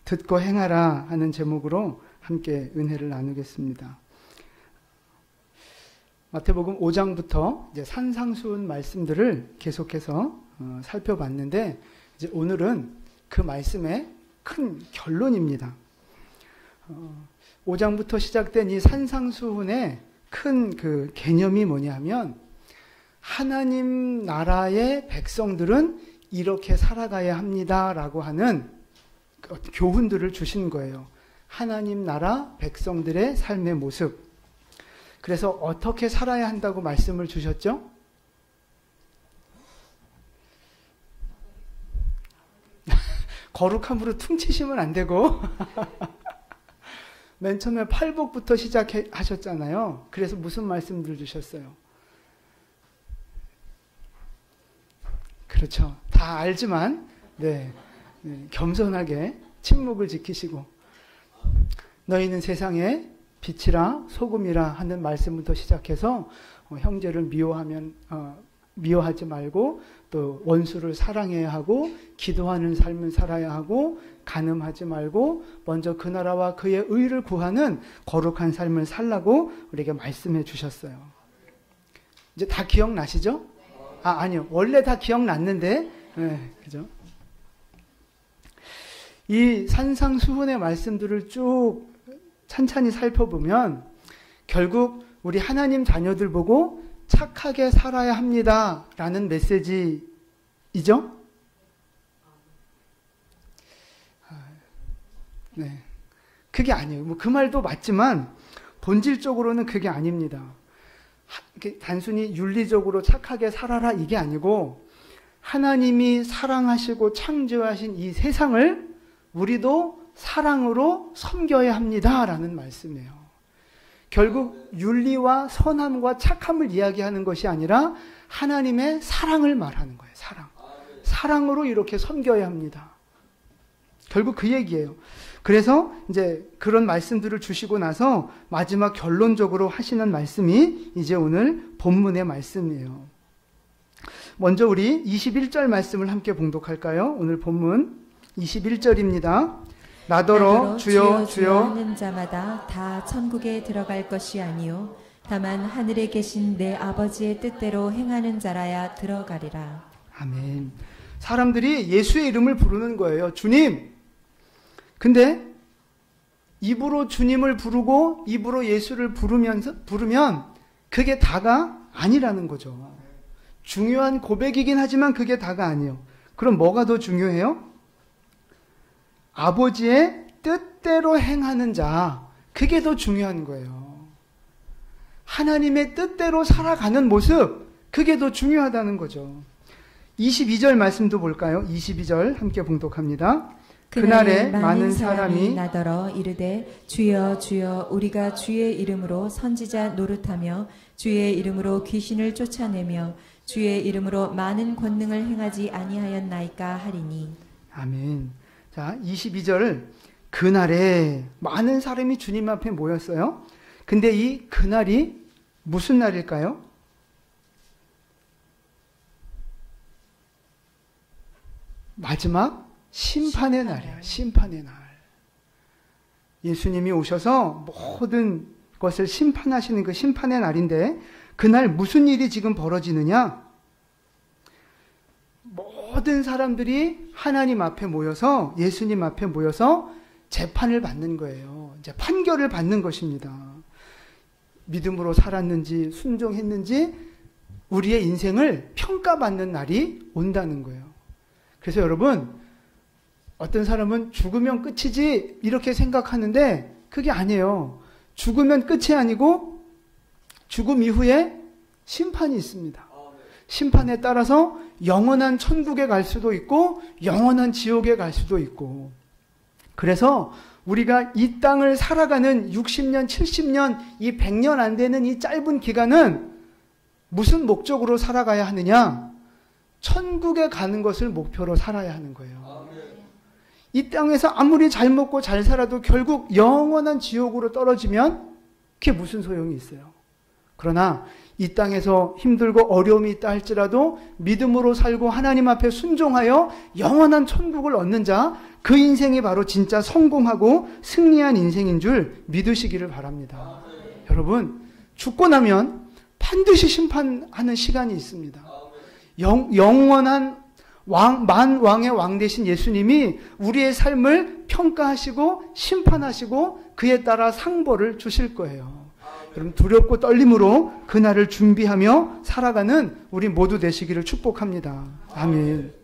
듣고 행하라 하는 제목으로 함께 은혜를 나누겠습니다. 마태복음 5장부터 이제 산상수훈 말씀들을 계속해서 살펴봤는데, 이제 오늘은 그 말씀의 큰 결론입니다. 5장부터 시작된 이 산상수훈의 큰 그 개념이 뭐냐면, 하나님 나라의 백성들은 이렇게 살아가야 합니다라고 하는 교훈들을 주신 거예요. 하나님 나라 백성들의 삶의 모습. 그래서 어떻게 살아야 한다고 말씀을 주셨죠? 거룩함으로 퉁치시면 안 되고 맨 처음에 팔복부터 시작하셨잖아요. 그래서 무슨 말씀들을 주셨어요? 그렇죠. 다 알지만 겸손하게 침묵을 지키시고, 너희는 세상의 빛이라 소금이라 하는 말씀부터 시작해서 형제를 미워하지 말고, 또 원수를 사랑해야 하고, 기도하는 삶을 살아야 하고, 간음하지 말고 먼저 그 나라와 그의 의를 구하는 거룩한 삶을 살라고 우리에게 말씀해 주셨어요. 이제 다 기억나시죠? 아니요. 원래 다 기억났는데, 그죠? 이 산상수훈의 말씀들을 쭉 찬찬히 살펴보면 결국 우리 하나님 자녀들 보고 착하게 살아야 합니다 라는 메시지이죠? 네. 그게 아니에요. 그 말도 맞지만 본질적으로는 그게 아닙니다. 단순히 윤리적으로 착하게 살아라 이게 아니고, 하나님이 사랑하시고 창조하신 이 세상을 우리도 사랑으로 섬겨야 합니다 라는 말씀이에요. 결국 윤리와 선함과 착함을 이야기하는 것이 아니라 하나님의 사랑을 말하는 거예요. 사랑으로 이렇게 섬겨야 합니다. 결국 그 얘기예요. 그래서 이제 그런 말씀들을 주시고 나서 마지막 결론적으로 하시는 말씀이 이제 오늘 본문의 말씀이에요. 먼저 우리 21절 말씀을 함께 봉독할까요? 오늘 본문 21절입니다. 나더러 주여 주여 하는 자마다 다 천국에 들어갈 것이 아니요 다만 하늘에 계신 내 아버지의 뜻대로 행하는 자라야 들어가리라. 아멘. 사람들이 예수의 이름을 부르는 거예요. 주님. 근데 입으로 주님을 부르고 입으로 예수를 부르면 그게 다가 아니라는 거죠. 중요한 고백이긴 하지만 그게 다가 아니에요. 그럼 뭐가 더 중요해요? 아버지의 뜻대로 행하는 자, 그게 더 중요한 거예요. 하나님의 뜻대로 살아가는 모습, 그게 더 중요하다는 거죠. 22절 말씀도 볼까요? 22절 함께 봉독합니다. 그날에 많은 사람이 나더러 이르되 주여 주여 우리가 주의 이름으로 선지자 노릇하며 주의 이름으로 귀신을 쫓아내며 주의 이름으로 많은 권능을 행하지 아니하였나이까 하리니. 아멘. 자, 22절 그날에 많은 사람이 주님 앞에 모였어요. 근데 이 그날이 무슨 날일까요? 마지막 심판의 날이에요. 심판의 날. 예수님이 오셔서 모든 것을 심판하시는 그 심판의 날인데, 그날 무슨 일이 지금 벌어지느냐? 모든 사람들이 하나님 앞에 모여서, 예수님 앞에 모여서 재판을 받는 거예요. 이제 판결을 받는 것입니다. 믿음으로 살았는지 순종했는지 우리의 인생을 평가받는 날이 온다는 거예요. 그래서 여러분, 어떤 사람은 죽으면 끝이지 이렇게 생각하는데 그게 아니에요. 죽으면 끝이 아니고 죽음 이후에 심판이 있습니다. 심판에 따라서 영원한 천국에 갈 수도 있고 영원한 지옥에 갈 수도 있고, 그래서 우리가 이 땅을 살아가는 60년, 70년, 이 100년 안 되는 이 짧은 기간은 무슨 목적으로 살아가야 하느냐? 천국에 가는 것을 목표로 살아야 하는 거예요. 이 땅에서 아무리 잘 먹고 잘 살아도 결국 영원한 지옥으로 떨어지면 그게 무슨 소용이 있어요? 그러나 이 땅에서 힘들고 어려움이 있다 할지라도 믿음으로 살고 하나님 앞에 순종하여 영원한 천국을 얻는 자, 그 인생이 바로 진짜 성공하고 승리한 인생인 줄 믿으시기를 바랍니다. 여러분, 죽고 나면 반드시 심판하는 시간이 있습니다. 영원한 만왕의 왕 되신 예수님이 우리의 삶을 평가하시고 심판하시고 그에 따라 상벌을 주실 거예요. 여러분, 두렵고 떨림으로 그날을 준비하며 살아가는 우리 모두 되시기를 축복합니다. 아멘.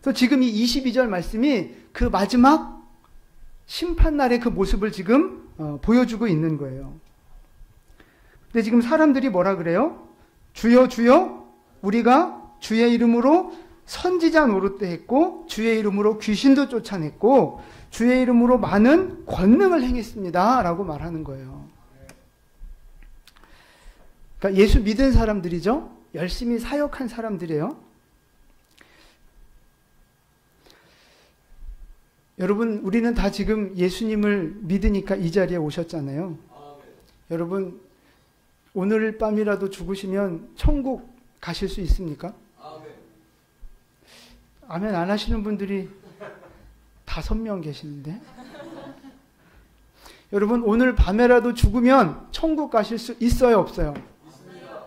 그래서 지금 이 22절 말씀이 그 마지막 심판날의 그 모습을 지금 보여주고 있는 거예요. 근데 지금 사람들이 뭐라 그래요? 주여 주여 우리가 주의 이름으로 선지자 노릇도 했고 주의 이름으로 귀신도 쫓아냈고 주의 이름으로 많은 권능을 행했습니다 라고 말하는 거예요. 그러니까 예수 믿은 사람들이죠. 열심히 사역한 사람들이에요. 여러분, 우리는 다 지금 예수님을 믿으니까 이 자리에 오셨잖아요. 여러분, 오늘 밤이라도 죽으시면 천국 가실 수 있습니까? 아멘 안 하시는 분들이 5명 계시는데. 여러분, 오늘 밤에라도 죽으면 천국 가실 수 있어요, 없어요? 있습니다.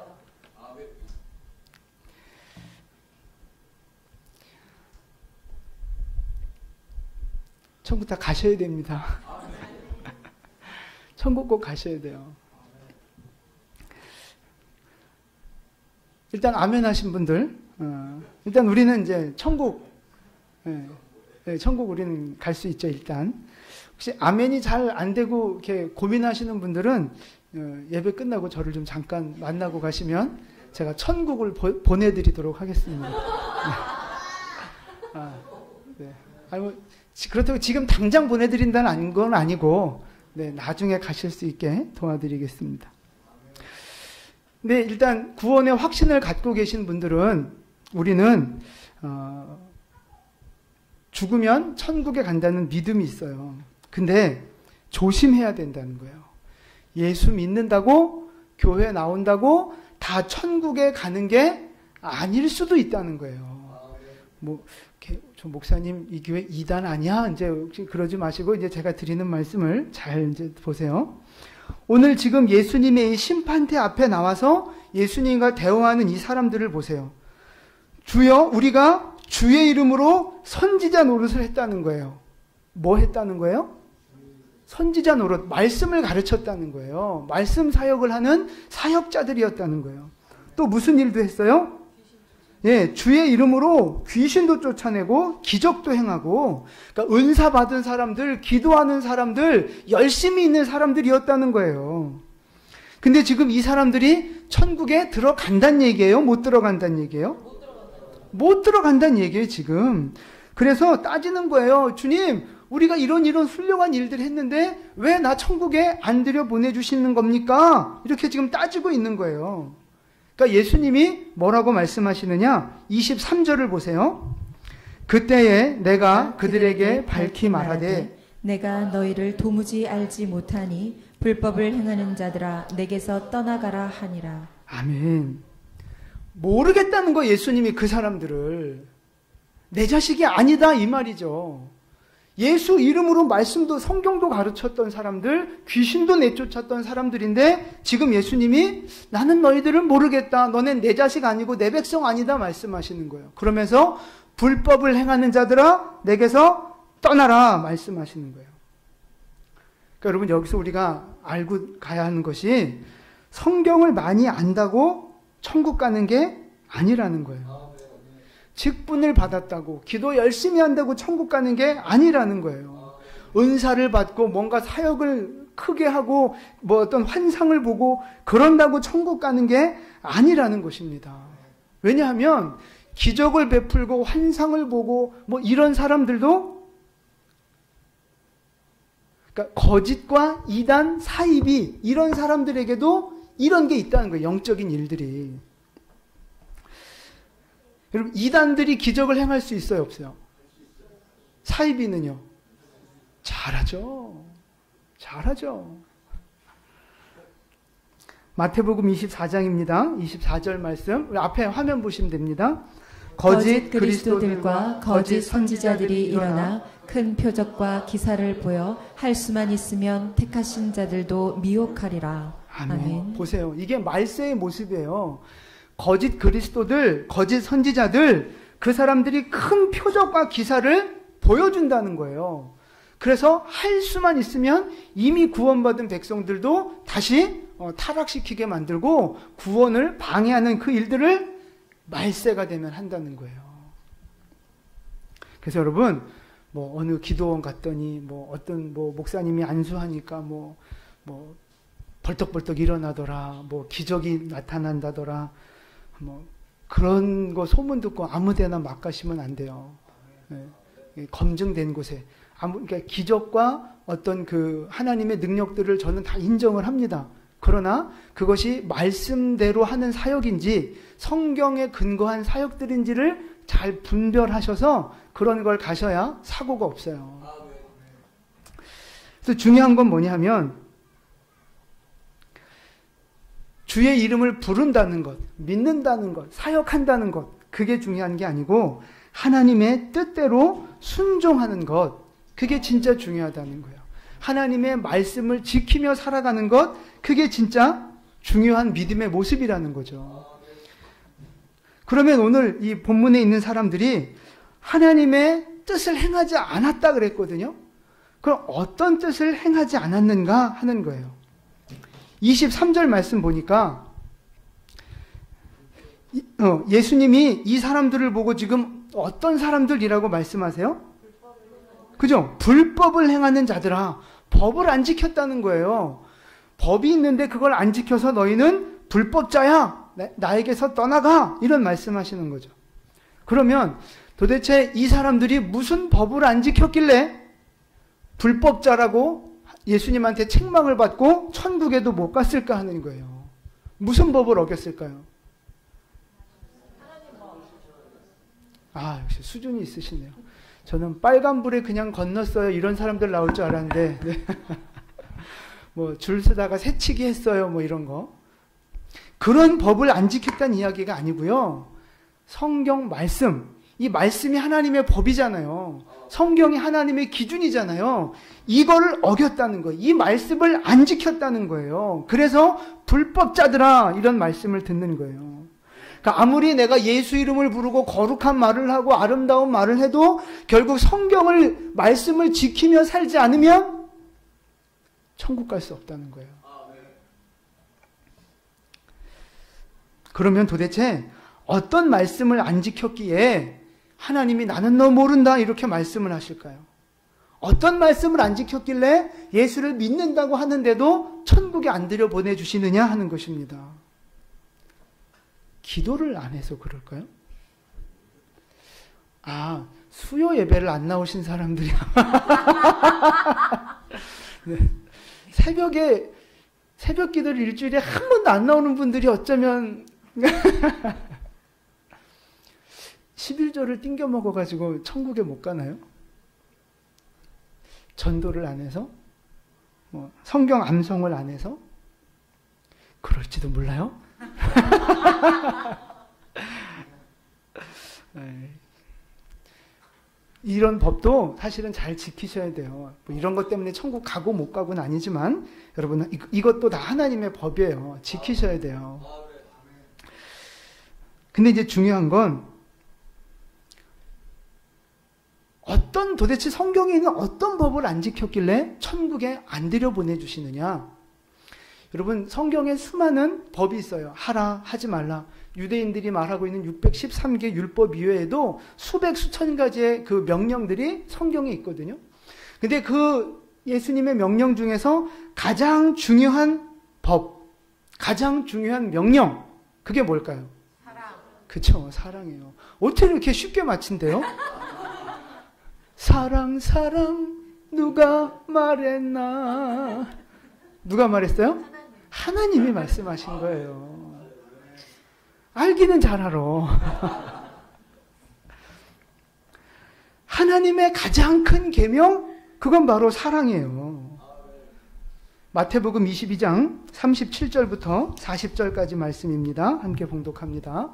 천국 다 가셔야 됩니다. 천국 꼭 가셔야 돼요. 일단 아멘 하신 분들, 일단 우리는 이제 천국, 천국 우리는 갈 수 있죠, 일단. 혹시 아멘이 잘 안 되고 이렇게 고민하시는 분들은 예배 끝나고 저를 좀 잠깐 만나고 가시면 제가 천국을 보내드리도록 하겠습니다. 네. 그렇다고 지금 당장 보내드린다는 건 아니고, 네, 나중에 가실 수 있게 도와드리겠습니다. 근데 일단 구원의 확신을 갖고 계신 분들은 우리는 죽으면 천국에 간다는 믿음이 있어요. 근데 조심해야 된다는 거예요. 예수 믿는다고 교회 나온다고 다 천국에 가는 게 아닐 수도 있다는 거예요. 뭐 저 목사님 이 교회 이단 아니야? 이제 그러지 마시고 이제 제가 드리는 말씀을 잘 이제 보세요. 오늘 지금 예수님의 이 심판대 앞에 나와서 예수님과 대화하는 이 사람들을 보세요. 주여, 우리가 주의 이름으로 선지자 노릇을 했다는 거예요. 뭐 했다는 거예요? 선지자 노릇, 말씀을 가르쳤다는 거예요. 말씀 사역을 하는 사역자들이었다는 거예요. 또 무슨 일도 했어요? 예, 주의 이름으로 귀신도 쫓아내고 기적도 행하고, 그러니까 은사 받은 사람들, 기도하는 사람들, 열심히 있는 사람들이었다는 거예요. 근데 지금 이 사람들이 천국에 들어간다는 얘기예요? 못 들어간다는 얘기예요? 못 들어간다는 얘기예요, 지금. 그래서 따지는 거예요. 주님, 우리가 이런 훌륭한 일들을 했는데 왜 나 천국에 안 들여보내주시는 겁니까? 이렇게 지금 따지고 있는 거예요. 그러니까 예수님이 뭐라고 말씀하시느냐? 23절을 보세요. 그때에 내가 그들에게 밝히 말하되 내가 너희를 도무지 알지 못하니 불법을 행하는 자들아 내게서 떠나가라 하니라. 아멘. 모르겠다는 거 예수님이 그 사람들을. 내 자식이 아니다 이 말이죠. 예수 이름으로 말씀도 성경도 가르쳤던 사람들, 귀신도 내쫓았던 사람들인데 지금 예수님이 나는 너희들을 모르겠다. 너넨 내 자식 아니고 내 백성 아니다 말씀하시는 거예요. 그러면서 불법을 행하는 자들아 내게서 떠나라 말씀하시는 거예요. 그러니까 여러분 여기서 우리가 알고 가야 하는 것이 성경을 많이 안다고 천국 가는 게 아니라는 거예요. 직분을 받았다고 기도 열심히 한다고 천국 가는 게 아니라는 거예요. 은사를 받고 뭔가 사역을 크게 하고 뭐 어떤 환상을 보고 그런다고 천국 가는 게 아니라는 것입니다. 왜냐하면 기적을 베풀고 환상을 보고 뭐 이런 사람들도 그러니까 거짓과 이단 사입이 이런 사람들에게도 이런 게 있다는 거예요. 영적인 일들이. 여러분 이단들이 기적을 행할 수 있어요, 없어요? 사이비는요? 잘하죠. 잘하죠. 마태복음 24장입니다. 24절 말씀. 우리 앞에 화면 보시면 됩니다. 거짓 그리스도들과 거짓 선지자들이 일어나 큰 표적과 기사를 보여 할 수만 있으면 택하신 자들도 미혹하리라. 아멘. 보세요. 이게 말세의 모습이에요. 거짓 그리스도들, 거짓 선지자들, 그 사람들이 큰 표적과 기사를 보여준다는 거예요. 그래서 할 수만 있으면 이미 구원받은 백성들도 다시 타락시키게 만들고 구원을 방해하는 그 일들을 말세가 되면 한다는 거예요. 그래서 여러분, 뭐 어느 기도원 갔더니 뭐 어떤 뭐 목사님이 안수하니까 뭐 벌떡벌떡 일어나더라, 뭐 기적이 나타난다더라, 뭐 그런 거 소문 듣고 아무데나 막 가시면 안 돼요. 네. 검증된 곳에 그러니까 기적과 어떤 그 하나님의 능력들을 저는 다 인정을 합니다. 그러나 그것이 말씀대로 하는 사역인지 성경에 근거한 사역들인지를 잘 분별하셔서 그런 걸 가셔야 사고가 없어요. 그래서 중요한 건 뭐냐 하면 주의 이름을 부른다는 것, 믿는다는 것, 사역한다는 것, 그게 중요한 게 아니고 하나님의 뜻대로 순종하는 것, 그게 진짜 중요하다는 거예요. 하나님의 말씀을 지키며 살아가는 것, 그게 진짜 중요한 믿음의 모습이라는 거죠. 그러면 오늘 이 본문에 있는 사람들이 하나님의 뜻을 행하지 않았다 그랬거든요. 그럼 어떤 뜻을 행하지 않았는가 하는 거예요. 23절 말씀 보니까 예수님이 이 사람들을 보고 지금 어떤 사람들이라고 말씀하세요? 그죠? 불법을 행하는 자들아, 법을 안 지켰다는 거예요. 법이 있는데 그걸 안 지켜서 너희는 불법자야, 나에게서 떠나가, 이런 말씀하시는 거죠. 그러면 도대체 이 사람들이 무슨 법을 안 지켰길래 불법자라고 예수님한테 책망을 받고 천국에도 못 갔을까 하는 거예요. 무슨 법을 어겼을까요? 아, 역시 수준이 있으시네요. 저는 빨간불에 그냥 건넜어요, 이런 사람들 나올 줄 알았는데, 네. 뭐 줄 서다가 새치기 했어요, 뭐 이런 거. 그런 법을 안 지켰다는 이야기가 아니고요. 성경 말씀, 이 말씀이 하나님의 법이잖아요. 성경이 하나님의 기준이잖아요. 이거를 어겼다는 거예요. 이 말씀을 안 지켰다는 거예요. 그래서 불법자들아, 이런 말씀을 듣는 거예요. 그러니까 아무리 내가 예수 이름을 부르고 거룩한 말을 하고 아름다운 말을 해도 결국 성경을, 말씀을 지키며 살지 않으면 천국 갈 수 없다는 거예요. 그러면 도대체 어떤 말씀을 안 지켰기에 하나님이 나는 너 모른다 이렇게 말씀을 하실까요? 어떤 말씀을 안 지켰길래 예수를 믿는다고 하는데도 천국에 안 들여보내주시느냐 하는 것입니다. 기도를 안 해서 그럴까요? 아, 수요 예배를 안 나오신 사람들이 네. 새벽 기도를 일주일에 한 번도 안 나오는 분들이 어쩌면 11조를 띵겨 먹어가지고 천국에 못 가나요? 전도를 안 해서? 뭐 성경 암송을 안 해서? 그럴지도 몰라요? 이런 법도 사실은 잘 지키셔야 돼요. 뭐 이런 것 때문에 천국 가고 못 가고는 아니지만 여러분 이것도 다 하나님의 법이에요. 지키셔야 돼요. 근데 이제 중요한 건 도대체 성경에 있는 어떤 법을 안 지켰길래 천국에 안 들여보내주시느냐. 여러분 성경에 수많은 법이 있어요. 하라, 하지 말라. 유대인들이 말하고 있는 613개 율법 이외에도 수백 수천 가지의 그 명령들이 성경에 있거든요. 근데 그 예수님의 명령 중에서 가장 중요한 법, 가장 중요한 명령, 그게 뭘까요? 사랑. 그쵸, 사랑이에요. 어떻게 이렇게 쉽게 맞힌대요? 사랑, 사랑, 누가 말했나? 누가 말했어요? 하나님이 말씀하신 거예요. 알기는 잘 알아. 하나님의 가장 큰 계명, 그건 바로 사랑이에요. 마태복음 22장 37절부터 40절까지 말씀입니다. 함께 봉독합니다.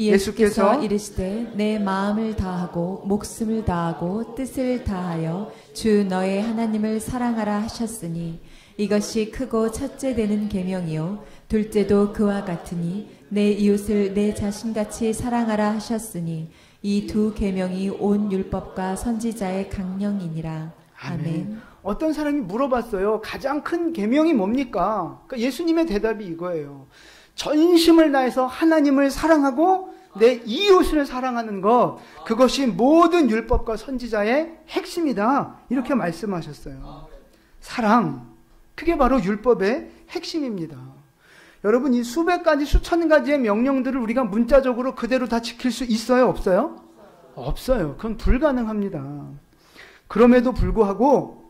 예수께서 이르시되 내 마음을 다하고 목숨을 다하고 뜻을 다하여 주 너의 하나님을 사랑하라 하셨으니 이것이 크고 첫째 되는 계명이요 둘째도 그와 같으니 내 이웃을 내 자신같이 사랑하라 하셨으니 이 두 계명이 온 율법과 선지자의 강령이니라. 아멘. 어떤 사람이 물어봤어요. 가장 큰 계명이 뭡니까? 그러니까 예수님의 대답이 이거예요. 전심을 다해서 하나님을 사랑하고 내 이웃을 사랑하는 것, 그것이 모든 율법과 선지자의 핵심이다. 이렇게 말씀하셨어요. 사랑, 그게 바로 율법의 핵심입니다. 여러분, 이 수백 가지, 수천 가지의 명령들을 우리가 문자적으로 그대로 다 지킬 수 있어요? 없어요? 없어요. 그건 불가능합니다. 그럼에도 불구하고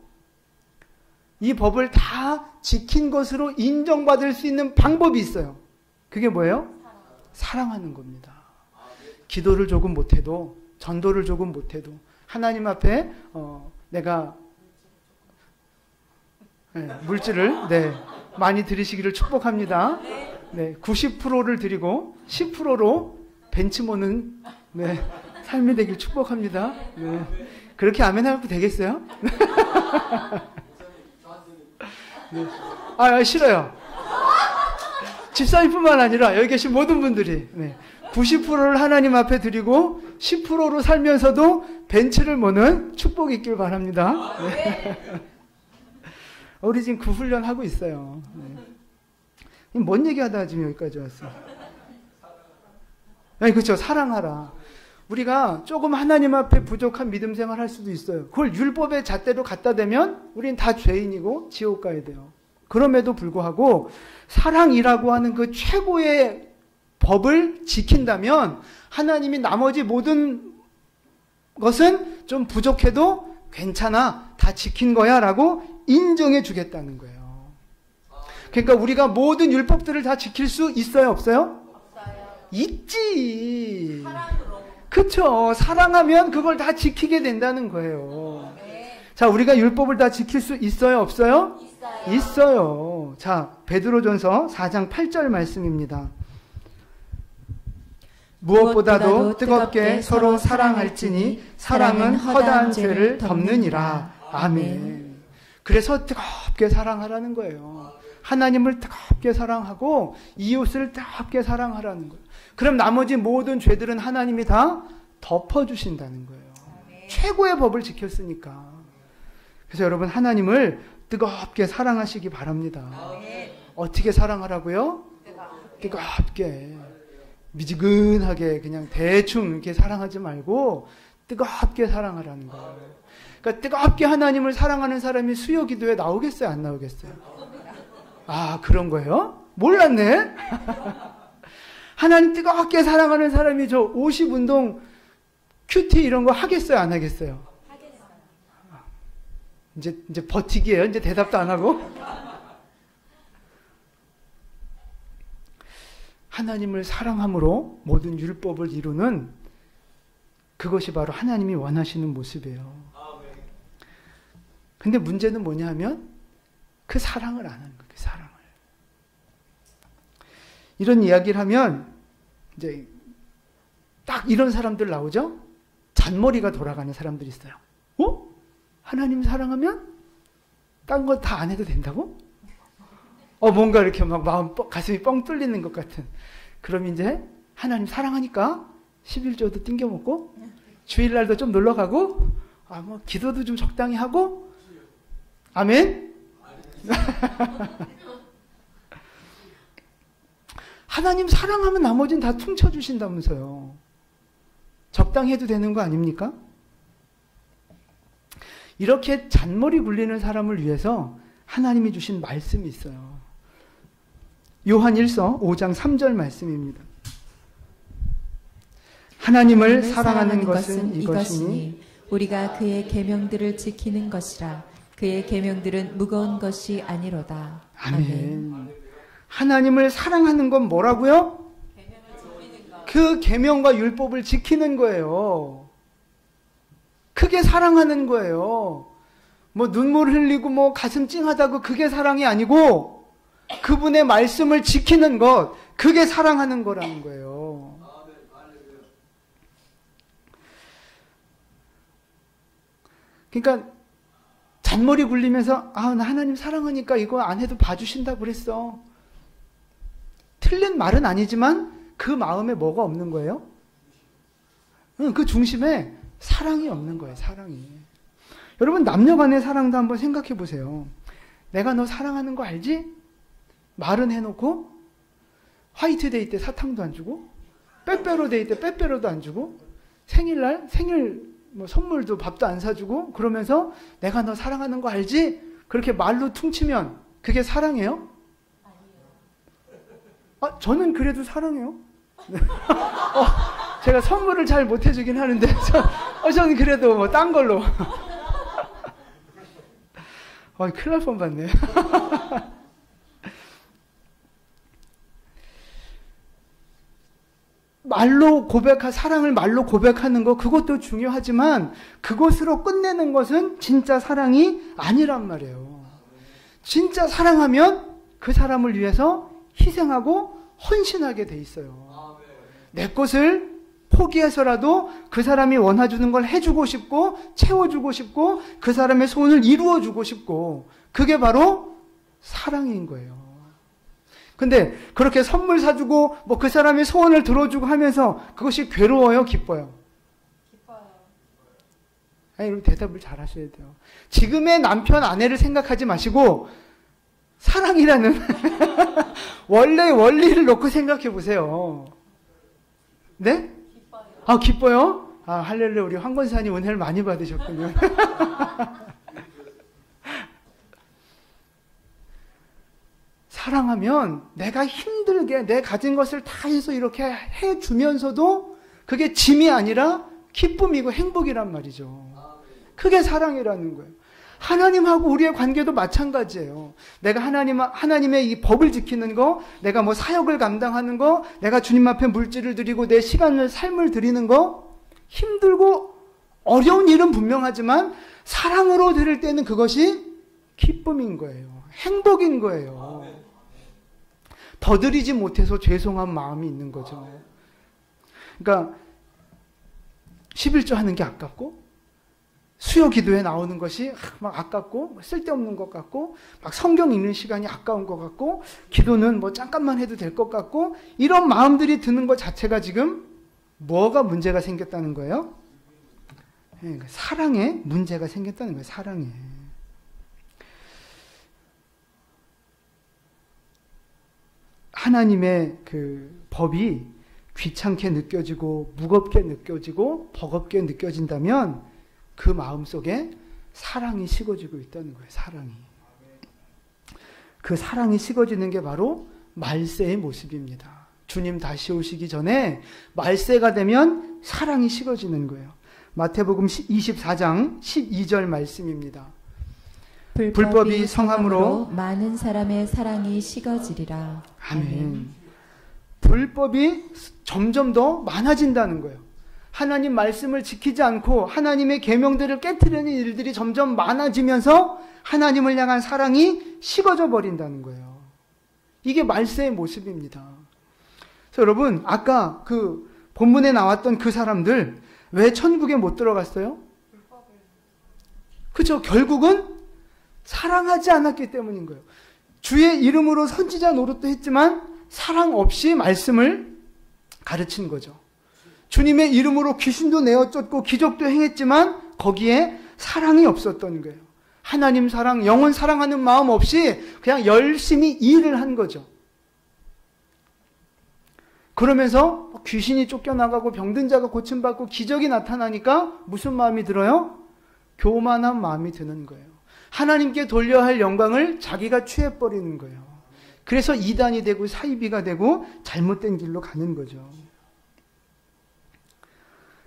이 법을 다 지킨 것으로 인정받을 수 있는 방법이 있어요. 그게 뭐예요? 사랑하는 겁니다. 기도를 조금 못해도, 전도를 조금 못해도 하나님 앞에 내가 물질을 많이 드리시기를 축복합니다. 90%를 드리고 10%로 벤치모는 삶이 되길 축복합니다. 그렇게 아멘 하면 되겠어요? 싫어요. 집사님뿐만 아니라 여기 계신 모든 분들이 90%를 하나님 앞에 드리고 10%로 살면서도 벤치를 모는 축복이 있길 바랍니다. 우리 지금 그 훈련 하고 있어요. 뭔 얘기하다가 지금 여기까지 왔어요. 그렇죠. 사랑하라. 우리가 조금 하나님 앞에 부족한 믿음 생활 할 수도 있어요. 그걸 율법의 잣대로 갖다 대면 우린 다 죄인이고 지옥 가야 돼요. 그럼에도 불구하고 사랑이라고 하는 그 최고의 법을 지킨다면 하나님이 나머지 모든 것은 좀 부족해도 괜찮아, 다 지킨 거야 라고 인정해 주겠다는 거예요. 그러니까 우리가 모든 율법들을 다 지킬 수 있어요? 없어요? 있지. 사랑으로. 그쵸. 사랑하면 그걸 다 지키게 된다는 거예요. 자, 우리가 율법을 다 지킬 수 있어요? 없어요? 있어요. 자, 베드로전서 4장 8절 말씀입니다. 무엇보다도 뜨겁게 서로 사랑할지니 사랑은 허다한 죄를 덮느니라. 아멘. 그래서 뜨겁게 사랑하라는 거예요. 하나님을 뜨겁게 사랑하고 이웃을 뜨겁게 사랑하라는 거예요. 그럼 나머지 모든 죄들은 하나님이 다 덮어주신다는 거예요. 최고의 법을 지켰으니까. 그래서 여러분, 하나님을 뜨겁게 사랑하시기 바랍니다. 어떻게 사랑하라고요? 뜨겁게. 미지근하게 그냥 대충 이렇게 사랑하지 말고 뜨겁게 사랑하라는 거예요. 그러니까 뜨겁게 하나님을 사랑하는 사람이 수요 기도에 나오겠어요? 안 나오겠어요? 그런 거예요? 몰랐네? 하나님 뜨겁게 사랑하는 사람이 저 50운동, 큐티 이런 거 하겠어요? 안 하겠어요? 이제 버티기예요? 이제 대답도 안 하고? 하나님을 사랑함으로 모든 율법을 이루는 그것이 바로 하나님이 원하시는 모습이에요. 근데 문제는 뭐냐 하면 그 사랑을 안 하는 거예요. 그 사랑을. 이런 이야기를 하면 이제 딱 이런 사람들 나오죠? 잔머리가 돌아가는 사람들이 있어요. 하나님 사랑하면 딴 거 다 안 해도 된다고? 뭔가 이렇게 막 가슴이 뻥 뚫리는 것 같은. 그럼 이제 하나님 사랑하니까 11조도 띵겨 먹고 주일날도 좀 놀러 가고 기도도 좀 적당히 하고. 아멘? 하나님 사랑하면 나머지는 다 퉁쳐주신다면서요. 적당히 해도 되는 거 아닙니까? 이렇게 잔머리 굴리는 사람을 위해서 하나님이 주신 말씀이 있어요. 요한 1서 5장 3절 말씀입니다. 하나님을 사랑하는 것은 이것이니 우리가 그의 계명들을 지키는 것이라. 그의 계명들은 무거운 것이 아니로다. 아멘. 하나님을 사랑하는 건 뭐라고요? 그 계명과 율법을 지키는 거예요. 크게 사랑하는 거예요. 뭐 눈물 흘리고 뭐 가슴 찡하다고 그게 사랑이 아니고 그분의 말씀을 지키는 것, 그게 사랑하는 거라는 거예요. 그러니까 잔머리 굴리면서 나 하나님 사랑하니까 이거 안 해도 봐주신다고 그랬어. 틀린 말은 아니지만 그 마음에 뭐가 없는 거예요? 그 중심에 사랑이 없는 거예요. 사랑이. 여러분 남녀 간의 사랑도 한번 생각해 보세요. 내가 너 사랑하는 거 알지? 말은 해놓고 화이트데이 때 사탕도 안 주고 빼빼로데이 때 빼빼로도 안 주고 생일날 생일 뭐 선물도 밥도 안 사주고 그러면서 내가 너 사랑하는 거 알지? 그렇게 말로 퉁치면 그게 사랑이에요? 저는 그래도 사랑해요. 제가 선물을 잘 못 해주긴 하는데 저는 그래도 뭐 딴 걸로. 큰일 날 뻔봤네. 사랑을 말로 고백하는 거, 그것도 중요하지만, 그것으로 끝내는 것은 진짜 사랑이 아니란 말이에요. 진짜 사랑하면 그 사람을 위해서 희생하고 헌신하게 돼 있어요. 내 것을 포기해서라도 그 사람이 원해주는 걸 해주고 싶고, 채워주고 싶고, 그 사람의 소원을 이루어주고 싶고, 그게 바로 사랑인 거예요. 근데 그렇게 선물 사주고 뭐 그 사람의 소원을 들어주고 하면서 그것이 괴로워요, 기뻐요? 기뻐요. 여러분 대답을 잘 하셔야 돼요. 지금의 남편, 아내를 생각하지 마시고 사랑이라는 원래 원리를 놓고 생각해 보세요. 네? 기뻐요. 기뻐요? 할렐루야, 우리 황 권사님 은혜를 많이 받으셨군요. 사랑하면 내가 힘들게 내 가진 것을 다 해서 이렇게 해주면서도 그게 짐이 아니라 기쁨이고 행복이란 말이죠. 그게 사랑이라는 거예요. 하나님하고 우리의 관계도 마찬가지예요. 내가 하나님의 이 법을 지키는 거, 내가 뭐 사역을 감당하는 거, 내가 주님 앞에 물질을 드리고 내 시간을, 삶을 드리는 거, 힘들고 어려운 일은 분명하지만 사랑으로 드릴 때는 그것이 기쁨인 거예요. 행복인 거예요. 더 드리지 못해서 죄송한 마음이 있는 거죠. 그러니까 11조 하는 게 아깝고, 수요 기도에 나오는 것이 막 아깝고, 쓸데없는 것 같고, 막 성경 읽는 시간이 아까운 것 같고, 기도는 뭐 잠깐만 해도 될 것 같고, 이런 마음들이 드는 것 자체가 지금 뭐가 문제가 생겼다는 거예요? 사랑에 문제가 생겼다는 거예요. 사랑에. 하나님의 그 법이 귀찮게 느껴지고 무겁게 느껴지고 버겁게 느껴진다면 그 마음속에 사랑이 식어지고 있다는 거예요. 사랑이. 그 사랑이 식어지는 게 바로 말세의 모습입니다. 주님 다시 오시기 전에 말세가 되면 사랑이 식어지는 거예요. 마태복음 24장 12절 말씀입니다. 불법이 성함으로 많은 사람의 사랑이 식어지리라. 아멘. 불법이 점점 더 많아진다는 거예요. 하나님 말씀을 지키지 않고 하나님의 계명들을 깨트리는 일들이 점점 많아지면서 하나님을 향한 사랑이 식어져 버린다는 거예요. 이게 말세의 모습입니다. 그래서 여러분, 아까 그 본문에 나왔던 그 사람들 왜 천국에 못 들어갔어요? 그렇죠. 결국은 사랑하지 않았기 때문인 거예요. 주의 이름으로 선지자 노릇도 했지만 사랑 없이 말씀을 가르친 거죠. 주님의 이름으로 귀신도 내어 쫓고 기적도 행했지만 거기에 사랑이 없었던 거예요. 하나님 사랑, 영혼 사랑하는 마음 없이 그냥 열심히 일을 한 거죠. 그러면서 귀신이 쫓겨나가고 병든 자가 고침받고 기적이 나타나니까 무슨 마음이 들어요? 교만한 마음이 드는 거예요. 하나님께 돌려야 할 영광을 자기가 취해버리는 거예요. 그래서 이단이 되고 사이비가 되고 잘못된 길로 가는 거죠.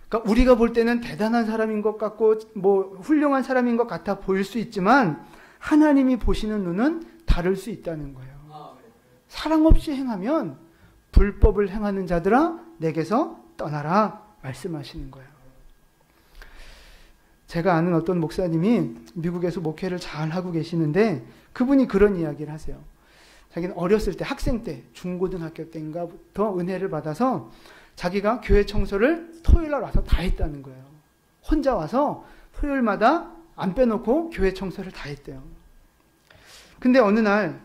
그러니까 우리가 볼 때는 대단한 사람인 것 같고 뭐 훌륭한 사람인 것 같아 보일 수 있지만 하나님이 보시는 눈은 다를 수 있다는 거예요. 사랑 없이 행하면 불법을 행하는 자들아 내게서 떠나라 말씀하시는 거예요. 제가 아는 어떤 목사님이 미국에서 목회를 잘 하고 계시는데 그분이 그런 이야기를 하세요. 자기는 어렸을 때, 학생 때, 중고등학교 때인가부터 은혜를 받아서 자기가 교회 청소를 토요일날 와서 다 했다는 거예요. 혼자 와서 토요일마다 안 빼놓고 교회 청소를 다 했대요. 근데 어느 날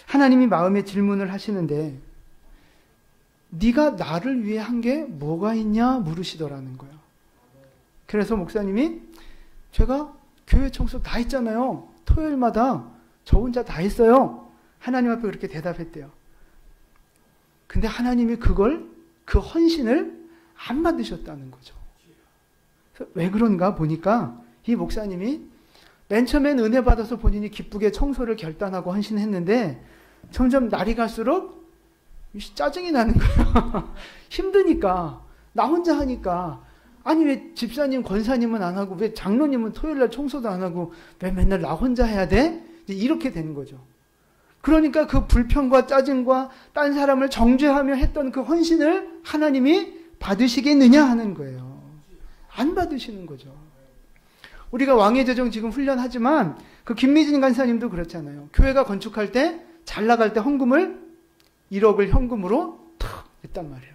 하나님이 마음에 질문을 하시는데 네가 나를 위해 한 게 뭐가 있냐 물으시더라는 거예요. 그래서 목사님이 제가 교회 청소 다 했잖아요. 토요일마다 저 혼자 다 했어요. 하나님 앞에 그렇게 대답했대요. 근데 하나님이 그 헌신을 안 받으셨다는 거죠. 그래서 왜 그런가 보니까 이 목사님이 맨 처음엔 은혜 받아서 본인이 기쁘게 청소를 결단하고 헌신했는데 점점 날이 갈수록 짜증이 나는 거예요. 힘드니까, 나 혼자 하니까. 아니 왜 집사님, 권사님은 안 하고 왜 장로님은 토요일날 청소도 안 하고 왜 맨날 나 혼자 해야 돼? 이렇게 되는 거죠. 그러니까 그 불평과 짜증과 딴 사람을 정죄하며 했던 그 헌신을 하나님이 받으시겠느냐 하는 거예요. 안 받으시는 거죠. 우리가 왕의 제정 지금 훈련하지만 그 김미진 간사님도 그렇잖아요. 교회가 건축할 때 잘 나갈 때 헌금을 1억을 현금으로 탁 냈단 말이에요.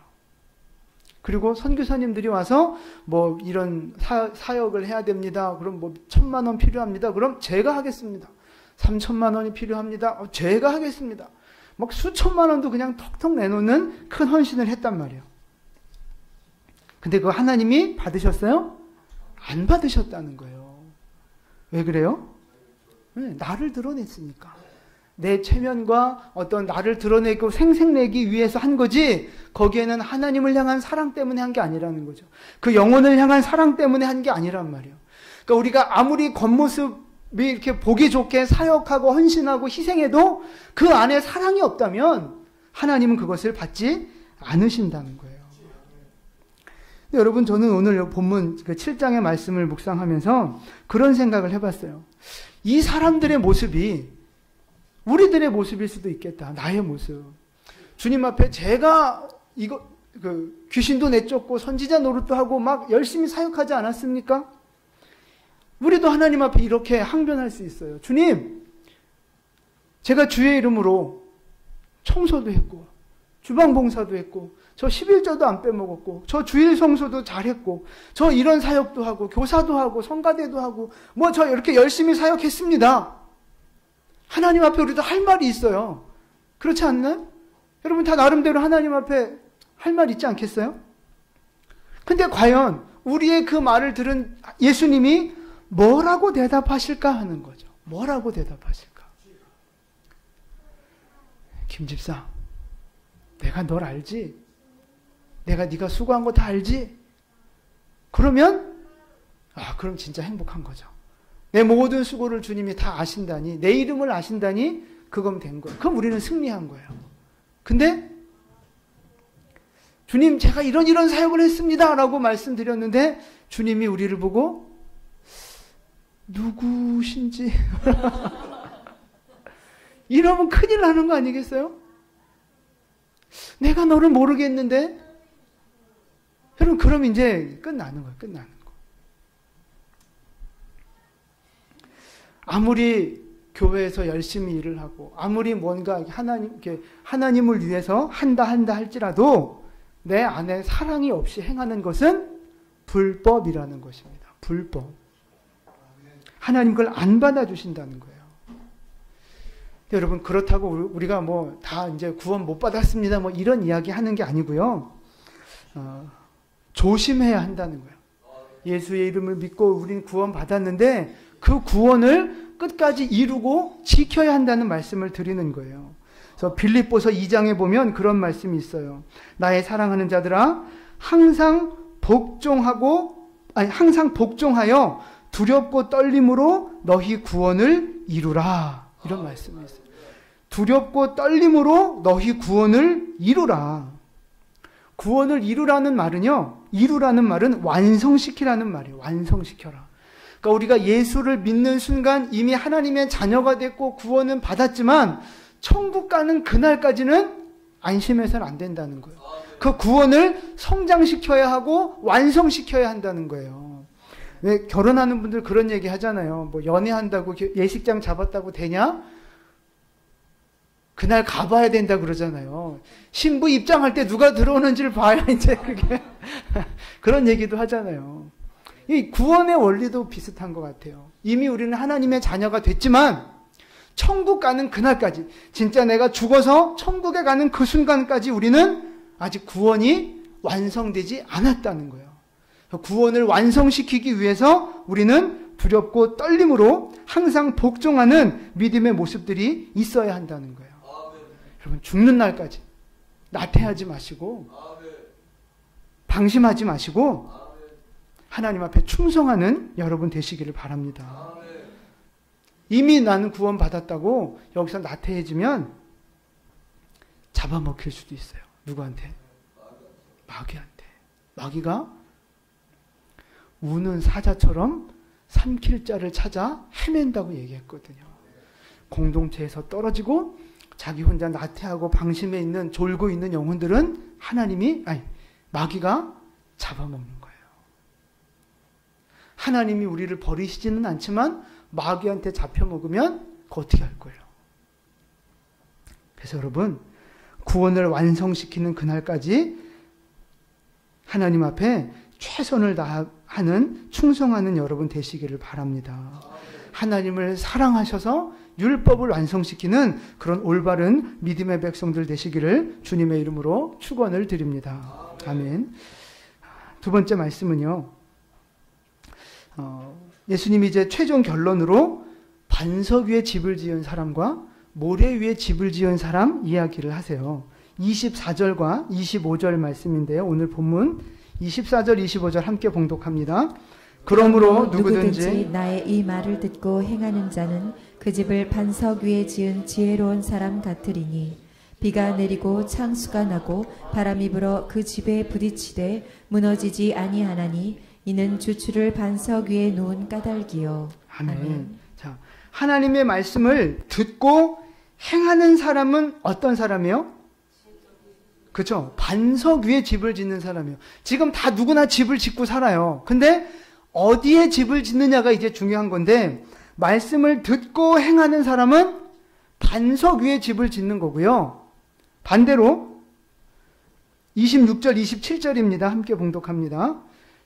그리고 선교사님들이 와서 뭐 이런 사역을 해야 됩니다. 그럼 뭐 1,000만 원 필요합니다. 그럼 제가 하겠습니다. 3,000만 원이 필요합니다. 제가 하겠습니다. 막 수천만 원도 그냥 턱턱 내놓는 큰 헌신을 했단 말이에요. 근데 그거 하나님이 받으셨어요? 안 받으셨다는 거예요. 왜 그래요? 나를 드러냈으니까. 내 체면과 어떤 나를 드러내고 생색내기 위해서 한 거지 거기에는 하나님을 향한 사랑 때문에 한 게 아니라는 거죠. 그 영혼을 향한 사랑 때문에 한 게 아니란 말이에요. 그러니까 우리가 아무리 겉모습이 이렇게 보기 좋게 사역하고 헌신하고 희생해도 그 안에 사랑이 없다면 하나님은 그것을 받지 않으신다는 거예요. 근데 여러분 저는 오늘 본문 7장의 말씀을 묵상하면서 그런 생각을 해봤어요. 이 사람들의 모습이 우리들의 모습일 수도 있겠다. 나의 모습. 주님 앞에 제가 귀신도 내쫓고 선지자 노릇도 하고 막 열심히 사역하지 않았습니까? 우리도 하나님 앞에 이렇게 항변할 수 있어요. 주님, 제가 주의 이름으로 청소도 했고 주방 봉사도 했고 저 11조도 안 빼먹었고 저 주일 성소도 잘했고 저 이런 사역도 하고 교사도 하고 성가대도 하고 뭐 저 이렇게 열심히 사역했습니다. 하나님 앞에 우리도 할 말이 있어요. 그렇지 않나요? 여러분 다 나름대로 하나님 앞에 할 말 있지 않겠어요? 근데 과연 우리의 그 말을 들은 예수님이 뭐라고 대답하실까 하는 거죠. 뭐라고 대답하실까? 김 집사, 내가 널 알지? 내가 네가 수고한 거 다 알지? 그러면 그럼 진짜 행복한 거죠. 내 모든 수고를 주님이 다 아신다니, 내 이름을 아신다니 그건 된 거예요. 그럼 우리는 승리한 거예요. 근데 주님 제가 이런 사역을 했습니다 라고 말씀드렸는데 주님이 우리를 보고 누구신지 이러면 큰일 나는 거 아니겠어요? 내가 너를 모르겠는데 여러분 그럼 이제 끝나는 거예요. 끝나는 거. 아무리 교회에서 열심히 일을 하고 아무리 뭔가 하나님을 위해서 한다 할지라도 내 안에 사랑이 없이 행하는 것은 불법이라는 것입니다. 불법. 하나님 그걸 안 받아주신다는 거예요. 여러분 그렇다고 우리가 뭐 다 이제 구원 못 받았습니다 뭐 이런 이야기 하는 게 아니고요. 조심해야 한다는 거예요. 예수의 이름을 믿고 우리는 구원 받았는데 그 구원을 끝까지 이루고 지켜야 한다는 말씀을 드리는 거예요. 그래서 빌립보서 2장에 보면 그런 말씀이 있어요. 나의 사랑하는 자들아 항상 복종하여 두렵고 떨림으로 너희 구원을 이루라. 이런 말씀이 있어요. 두렵고 떨림으로 너희 구원을 이루라. 구원을 이루라는 말은 완성시키라는 말이에요. 완성시켜라. 그러니까 우리가 예수를 믿는 순간 이미 하나님의 자녀가 됐고 구원은 받았지만 천국 가는 그날까지는 안심해서는 안 된다는 거예요. 그 구원을 성장시켜야 하고 완성시켜야 한다는 거예요. 왜 결혼하는 분들 그런 얘기 하잖아요. 뭐 연애한다고 예식장 잡았다고 되냐? 그날 가봐야 된다 그러잖아요. 신부 입장할 때 누가 들어오는지를 봐야 이제 그게 그런 얘기도 하잖아요. 이 구원의 원리도 비슷한 것 같아요. 이미 우리는 하나님의 자녀가 됐지만 천국 가는 그날까지, 진짜 내가 죽어서 천국에 가는 그 순간까지 우리는 아직 구원이 완성되지 않았다는 거예요. 구원을 완성시키기 위해서 우리는 두렵고 떨림으로 항상 복종하는 믿음의 모습들이 있어야 한다는 거예요. 여러분, 죽는 날까지 나태하지 마시고 방심하지 마시고 하나님 앞에 충성하는 여러분 되시기를 바랍니다. 이미 나는 구원 받았다고 여기서 나태해지면 잡아먹힐 수도 있어요. 누구한테? 마귀한테. 마귀가 우는 사자처럼 삼킬 자를 찾아 헤맨다고 얘기했거든요. 공동체에서 떨어지고 자기 혼자 나태하고 방심해 있는, 졸고 있는 영혼들은 마귀가 잡아먹는 거예요. 하나님이 우리를 버리시지는 않지만 마귀한테 잡혀먹으면 그거 어떻게 할 거예요? 그래서 여러분, 구원을 완성시키는 그날까지 하나님 앞에 최선을 다하는 충성하는 여러분 되시기를 바랍니다. 하나님을 사랑하셔서 율법을 완성시키는 그런 올바른 믿음의 백성들 되시기를 주님의 이름으로 축원을 드립니다. 아멘. 두 번째 말씀은요. 예수님이 이제 최종 결론으로 반석 위에 집을 지은 사람과 모래 위에 집을 지은 사람 이야기를 하세요. 24절과 25절 말씀인데요. 오늘 본문 24절, 25절 함께 봉독합니다. 그러므로 누구든지 나의 이 말을 듣고 행하는 자는 그 집을 반석 위에 지은 지혜로운 사람 같으리니 비가 내리고 창수가 나고 바람이 불어 그 집에 부딪히되 무너지지 아니하나니 이는 주추를 반석 위에 놓은 까닭이요. 아멘. 아멘. 자, 하나님의 말씀을 듣고 행하는 사람은 어떤 사람이요? 그렇죠. 반석 위에 집을 짓는 사람이요. 지금 다 누구나 집을 짓고 살아요. 근데 어디에 집을 짓느냐가 이제 중요한 건데, 말씀을 듣고 행하는 사람은 반석 위에 집을 짓는 거고요. 반대로 26절, 27절입니다. 함께 봉독합니다.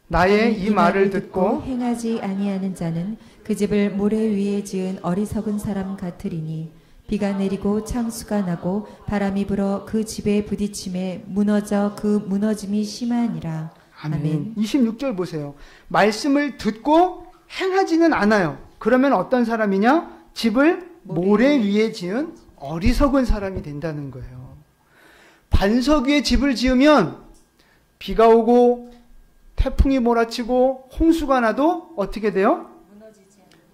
나의 이 말을 듣고 행하지 아니하는 자는 그 집을 모래 위에 지은 어리석은 사람 같으리니 비가 내리고 창수가 나고 바람이 불어 그 집에 부딪힘에 무너져 그 무너짐이 심하니라. 아멘. 26절 보세요. 말씀을 듣고 행하지는 않아요. 그러면 어떤 사람이냐? 집을 모래 위에 지은 어리석은 사람이 된다는 거예요. 반석 위에 집을 지으면 비가 오고 태풍이 몰아치고 홍수가 나도 어떻게 돼요?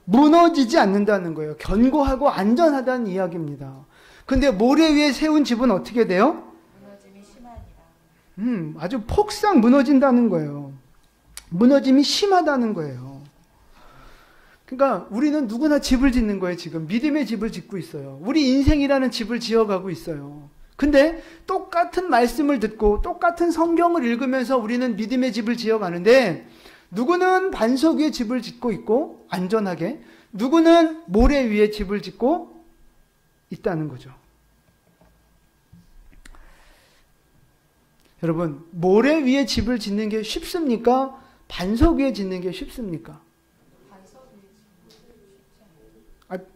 무너지지 않는다는 거예요. 견고하고 안전하다는 이야기입니다. 근데 모래 위에 세운 집은 어떻게 돼요? 무너짐이 심하니라. 아주 폭삭 무너진다는 거예요. 무너짐이 심하다는 거예요. 그러니까 우리는 누구나 집을 짓는 거예요. 지금 믿음의 집을 짓고 있어요. 우리 인생이라는 집을 지어가고 있어요. 근데 똑같은 말씀을 듣고 똑같은 성경을 읽으면서 우리는 믿음의 집을 지어가는데, 누구는 반석 위에 집을 짓고 있고 안전하게, 누구는 모래 위에 집을 짓고 있다는 거죠. 여러분, 모래 위에 집을 짓는 게 쉽습니까? 반석 위에 짓는 게 쉽습니까?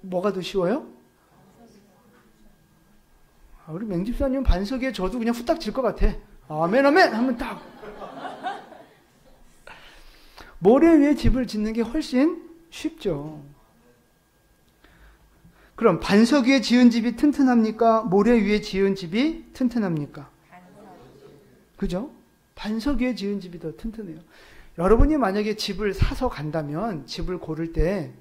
뭐가 더 쉬워요? 우리 맹집사님 반석 위에 저도 그냥 후딱 질 것 같아. 아멘 아멘 하면 딱. 모래 위에 집을 짓는 게 훨씬 쉽죠. 그럼 반석 위에 지은 집이 튼튼합니까? 모래 위에 지은 집이 튼튼합니까? 그죠? 반석 위에 지은 집이 더 튼튼해요. 여러분이 만약에 집을 사서 간다면 집을 고를 때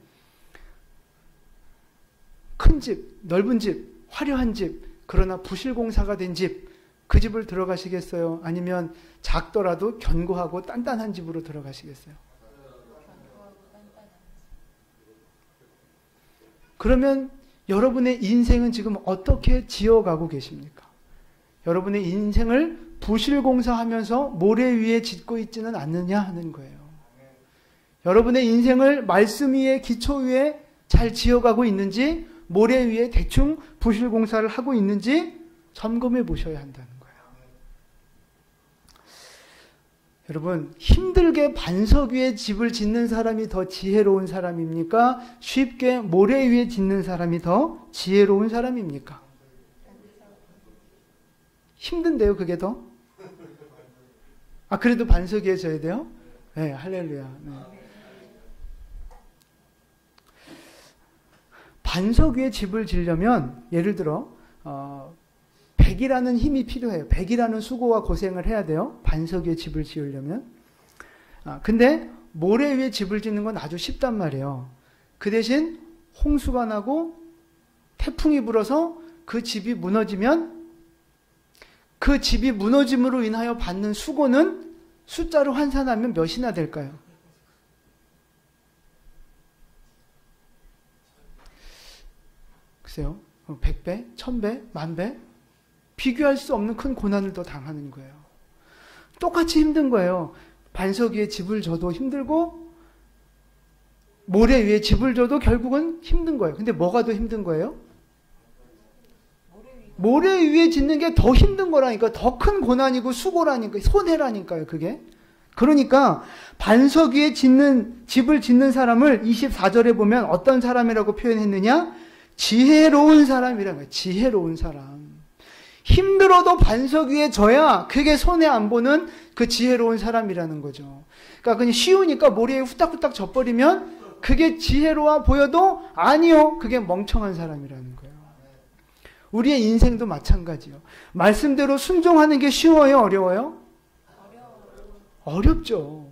큰 집, 넓은 집, 화려한 집, 그러나 부실공사가 된 집, 그 집을 들어가시겠어요? 아니면 작더라도 견고하고 단단한 집으로 들어가시겠어요? 그러면 여러분의 인생은 지금 어떻게 지어가고 계십니까? 여러분의 인생을 부실공사하면서 모래 위에 짓고 있지는 않느냐 하는 거예요. 여러분의 인생을 말씀 위에, 기초 위에 잘 지어가고 있는지, 모래 위에 대충 부실 공사를 하고 있는지 점검해 보셔야 한다는 거예요. 여러분, 힘들게 반석 위에 집을 짓는 사람이 더 지혜로운 사람입니까? 쉽게 모래 위에 짓는 사람이 더 지혜로운 사람입니까? 힘든데요, 그게 더? 그래도 반석 위에 져야 돼요? 네, 할렐루야. 네. 반석 위에 집을 지려면, 예를 들어, 100이라는 힘이 필요해요. 100이라는 수고와 고생을 해야 돼요. 반석 위에 집을 지으려면. 근데 모래 위에 집을 짓는 건 아주 쉽단 말이에요. 그 대신 홍수가 나고 태풍이 불어서 그 집이 무너지면 그 집이 무너짐으로 인하여 받는 수고는 숫자로 환산하면 몇이나 될까요? 글쎄요. 100배? 1000배? 10,000배? 비교할 수 없는 큰 고난을 더 당하는 거예요. 똑같이 힘든 거예요. 반석 위에 집을 져도 힘들고 모래 위에 집을 져도 결국은 힘든 거예요. 근데 뭐가 더 힘든 거예요? 모래 위에 짓는 게 더 힘든 거라니까. 더 큰 고난이고 수고라니까. 손해라니까요, 그게. 그러니까 반석 위에 집을 짓는 사람을 24절에 보면 어떤 사람이라고 표현했느냐? 지혜로운 사람이라는 거예요. 지혜로운 사람. 힘들어도 반석 위에 져야 그게 손해 안 보는 그 지혜로운 사람이라는 거죠. 그러니까 그냥 쉬우니까 모래에 후딱후딱 져버리면 그게 지혜로워 보여도 아니요. 그게 멍청한 사람이라는 거예요. 우리의 인생도 마찬가지요. 말씀대로 순종하는 게 쉬워요? 어려워요? 어렵죠.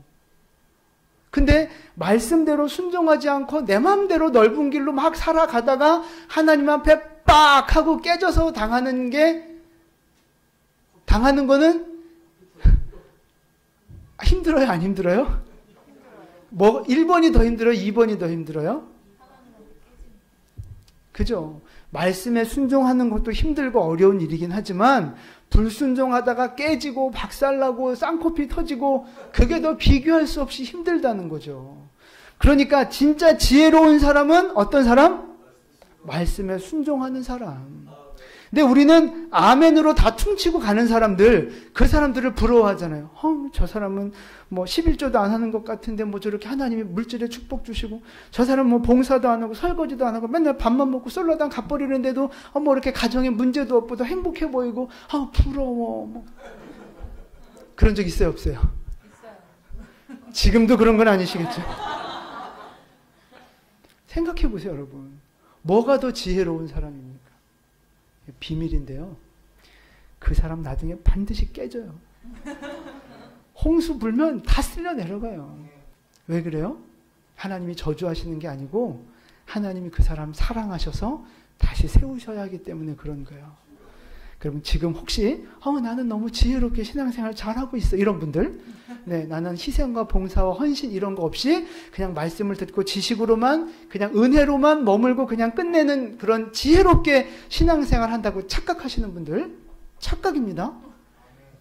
근데 말씀대로 순종하지 않고 내 마음대로 넓은 길로 막 살아가다가 하나님 앞에 빡 하고 깨져서 당하는 거는 힘들어요? 안 힘들어요? 1번이 더 힘들어요? 2번이 더 힘들어요? 그죠? 말씀에 순종하는 것도 힘들고 어려운 일이긴 하지만 불순종하다가 깨지고 박살나고 쌍코피 터지고 그게 더 비교할 수 없이 힘들다는 거죠. 그러니까 진짜 지혜로운 사람은 어떤 사람? 말씀에 순종하는 사람. 근데 우리는 아멘으로 다 퉁치고 가는 사람들, 그 사람들을 부러워하잖아요. 저 사람은 뭐 11조도 안 하는 것 같은데 뭐 저렇게 하나님이 물질에 축복 주시고, 저 사람은 뭐 봉사도 안 하고 설거지도 안 하고 맨날 밥만 먹고 썰러당 갚버리는데도 뭐 이렇게 가정에 문제도 없고 더 행복해 보이고, 부러워. 뭐. 그런 적 있어요, 없어요? 있어요. 지금도 그런 건 아니시겠죠? 생각해 보세요, 여러분. 뭐가 더 지혜로운 사람입니까? 비밀인데요. 그 사람 나중에 반드시 깨져요. 홍수 불면 다 쓸려 내려가요. 왜 그래요? 하나님이 저주하시는 게 아니고 하나님이 그 사람 사랑하셔서 다시 세우셔야 하기 때문에 그런 거예요. 그럼 지금 혹시 나는 너무 지혜롭게 신앙생활 잘하고 있어 이런 분들, 네, 나는 희생과 봉사와 헌신 이런 거 없이 그냥 말씀을 듣고 지식으로만 그냥 은혜로만 머물고 그냥 끝내는 그런 지혜롭게 신앙생활 한다고 착각하시는 분들, 착각입니다.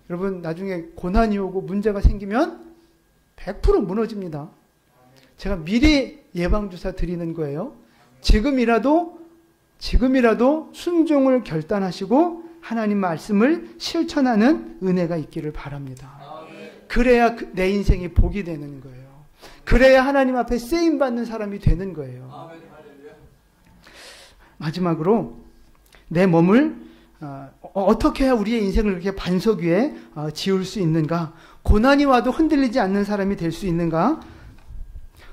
여러분 나중에 고난이 오고 문제가 생기면 100% 무너집니다. 제가 미리 예방주사 드리는 거예요. 지금이라도 순종을 결단하시고 하나님 말씀을 실천하는 은혜가 있기를 바랍니다. 그래야 내 인생이 복이 되는 거예요. 그래야 하나님 앞에 쓰임받는 사람이 되는 거예요. 마지막으로 내 몸을 어떻게 해야 우리의 인생을 그렇게 반석 위에 지을 수 있는가? 고난이 와도 흔들리지 않는 사람이 될 수 있는가?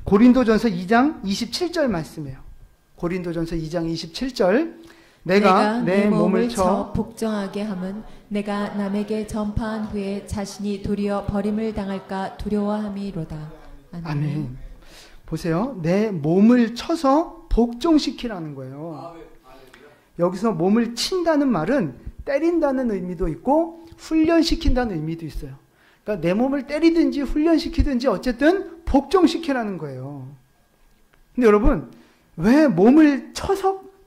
고린도전서 2장 27절 말씀이에요. 고린도전서 2장 27절. 내가 내 몸을 쳐 복종하게 함은 내가 남에게 전파한 후에 자신이 도리어 버림을 당할까 두려워함이로다. 아멘. 보세요. 내 몸을 쳐서 복종시키라는 거예요. 여기서 몸을 친다는 말은 때린다는 의미도 있고 훈련시킨다는 의미도 있어요. 그러니까 내 몸을 때리든지 훈련시키든지 어쨌든 복종시키라는 거예요. 근데 여러분, 왜 몸을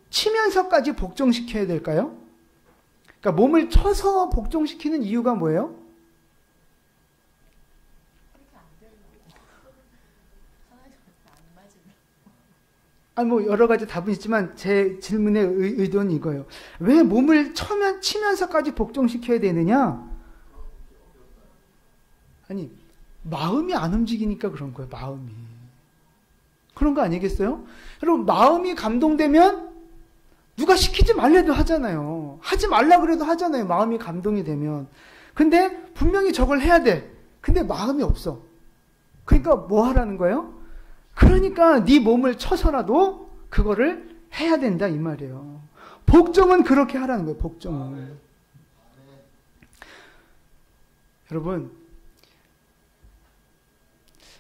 치면서까지 복종시켜야 될까요? 그러니까 몸을 쳐서 복종시키는 이유가 뭐예요? 뭐 여러 가지 답은 있지만 제 질문의 의도는 이거예요. 왜 몸을 치면서까지 복종시켜야 되느냐? 아니, 마음이 안 움직이니까 그런 거예요. 마음이. 그런 거 아니겠어요? 여러분, 마음이 감동되면 누가 시키지 말래도 하잖아요. 하지 말라 그래도 하잖아요. 마음이 감동이 되면. 근데 분명히 저걸 해야 돼. 근데 마음이 없어. 그러니까 뭐 하라는 거예요? 그러니까 네 몸을 쳐서라도 그거를 해야 된다 이 말이에요. 복종은 그렇게 하라는 거예요. 복종은. 여러분,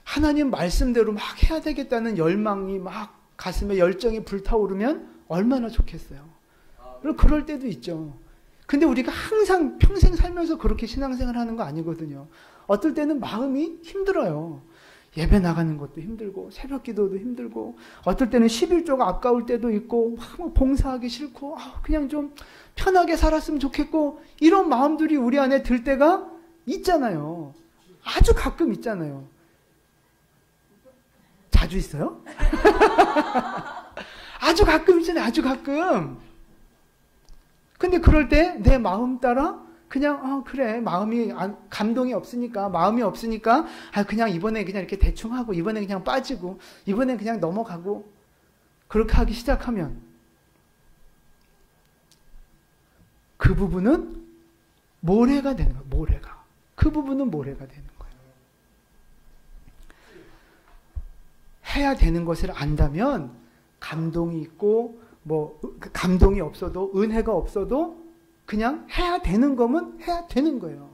하나님 말씀대로 막 해야 되겠다는 열망이 막 가슴에 열정이 불타오르면 얼마나 좋겠어요. 그럴 때도 있죠. 근데 우리가 항상 평생 살면서 그렇게 신앙생활 하는 거 아니거든요. 어떨 때는 마음이 힘들어요. 예배 나가는 것도 힘들고 새벽 기도도 힘들고 어떨 때는 11조가 아까울 때도 있고 막 봉사하기 싫고 그냥 좀 편하게 살았으면 좋겠고 이런 마음들이 우리 안에 들 때가 있잖아요. 아주 가끔 있잖아요. 자주 있어요? 아주 가끔 있잖아요. 아주 가끔. 근데 그럴 때 내 마음 따라 그냥 그래 마음이 감동이 없으니까 마음이 없으니까 그냥 이번에 그냥 이렇게 대충 하고 이번에 그냥 빠지고 이번에 그냥 넘어가고 그렇게 하기 시작하면 그 부분은 모래가 되는 거예요. 모래가. 그 부분은 모래가 되는 거예요. 해야 되는 것을 안다면 감동이 있고 뭐 감동이 없어도 은혜가 없어도 그냥 해야 되는 거면 해야 되는 거예요.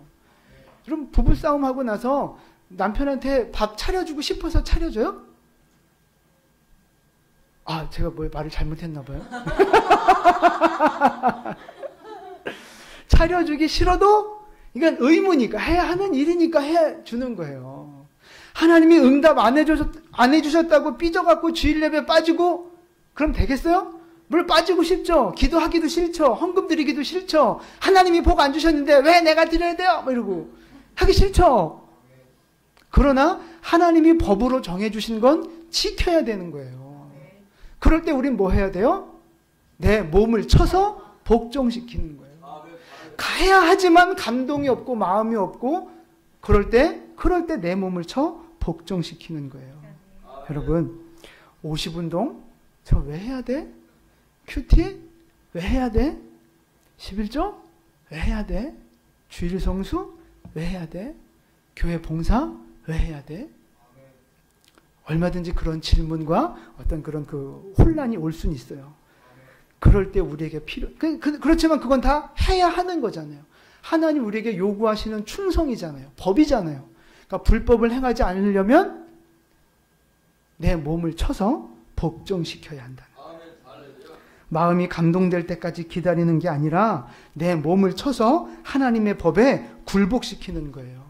여러분 부부싸움 하고 나서 남편한테 밥 차려주고 싶어서 차려줘요? 제가 뭐 말을 잘못했나 봐요. 차려주기 싫어도 이건 의무니까 해야 하는 일이니까 해주는 거예요. 하나님이 응답 안 해주셨다고 삐져갖고 주일 예배 빠지고 그럼 되겠어요? 물 빠지고 싶죠. 기도하기도 싫죠. 헌금 드리기도 싫죠. 하나님이 복 안 주셨는데 왜 내가 드려야 돼요? 이러고 하기 싫죠. 그러나 하나님이 법으로 정해주신 건 지켜야 되는 거예요. 그럴 때 우린 뭐 해야 돼요? 내 몸을 쳐서 복종시키는 거예요. 가야 하지만 감동이 없고 마음이 없고 그럴 때 내 몸을 쳐 복종시키는 거예요. 여러분 50운동 저 왜 해야 돼? 큐티? 왜 해야 돼? 11조? 왜 해야 돼? 주일 성수? 왜 해야 돼? 교회 봉사? 왜 해야 돼? 얼마든지 그런 질문과 어떤 그런 그 혼란이 올 수는 있어요. 그럴 때 우리에게 그렇지만 그건 다 해야 하는 거잖아요. 하나님 우리에게 요구하시는 충성이잖아요. 법이잖아요. 그러니까 불법을 행하지 않으려면 내 몸을 쳐서 복종시켜야 한다. 마음이 감동될 때까지 기다리는 게 아니라 내 몸을 쳐서 하나님의 법에 굴복시키는 거예요.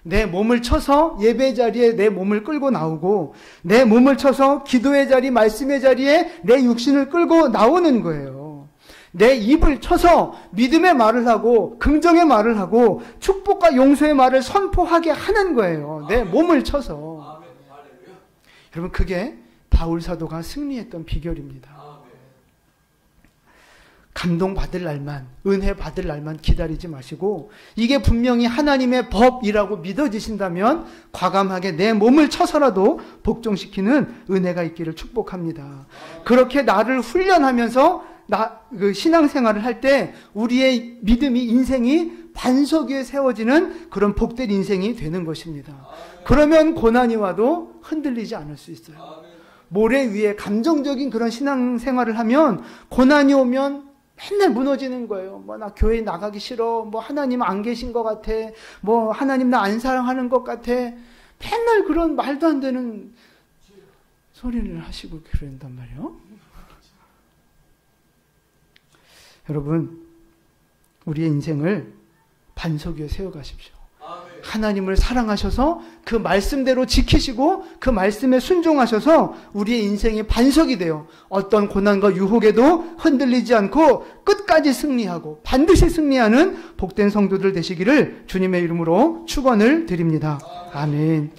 내 몸을 쳐서 예배 자리에 내 몸을 끌고 나오고 내 몸을 쳐서 기도의 자리, 말씀의 자리에 내 육신을 끌고 나오는 거예요. 내 입을 쳐서 믿음의 말을 하고 긍정의 말을 하고 축복과 용서의 말을 선포하게 하는 거예요. 내 몸을 쳐서. 여러분 그게 바울 사도가 승리했던 비결입니다. 감동받을 날만, 은혜 받을 날만 기다리지 마시고 이게 분명히 하나님의 법이라고 믿어지신다면 과감하게 내 몸을 쳐서라도 복종시키는 은혜가 있기를 축복합니다. 그렇게 나를 훈련하면서 그 신앙생활을 할 때 우리의 믿음이 인생이 반석 위에 세워지는 그런 복된 인생이 되는 것입니다. 그러면 고난이 와도 흔들리지 않을 수 있어요. 모래 위에 감정적인 그런 신앙생활을 하면 고난이 오면 맨날 무너지는 거예요. 뭐 나 교회 나가기 싫어. 뭐 하나님 안 계신 것 같아. 뭐 하나님 나 안 사랑하는 것 같아. 맨날 그런 말도 안 되는 소리를 하시고 그런단 말이에요. 여러분 우리의 인생을 반석 위에 세워가십시오. 하나님을 사랑하셔서 그 말씀대로 지키시고 그 말씀에 순종하셔서 우리의 인생이 반석이 되어 어떤 고난과 유혹에도 흔들리지 않고 끝까지 승리하고 반드시 승리하는 복된 성도들 되시기를 주님의 이름으로 축원을 드립니다. 아멘.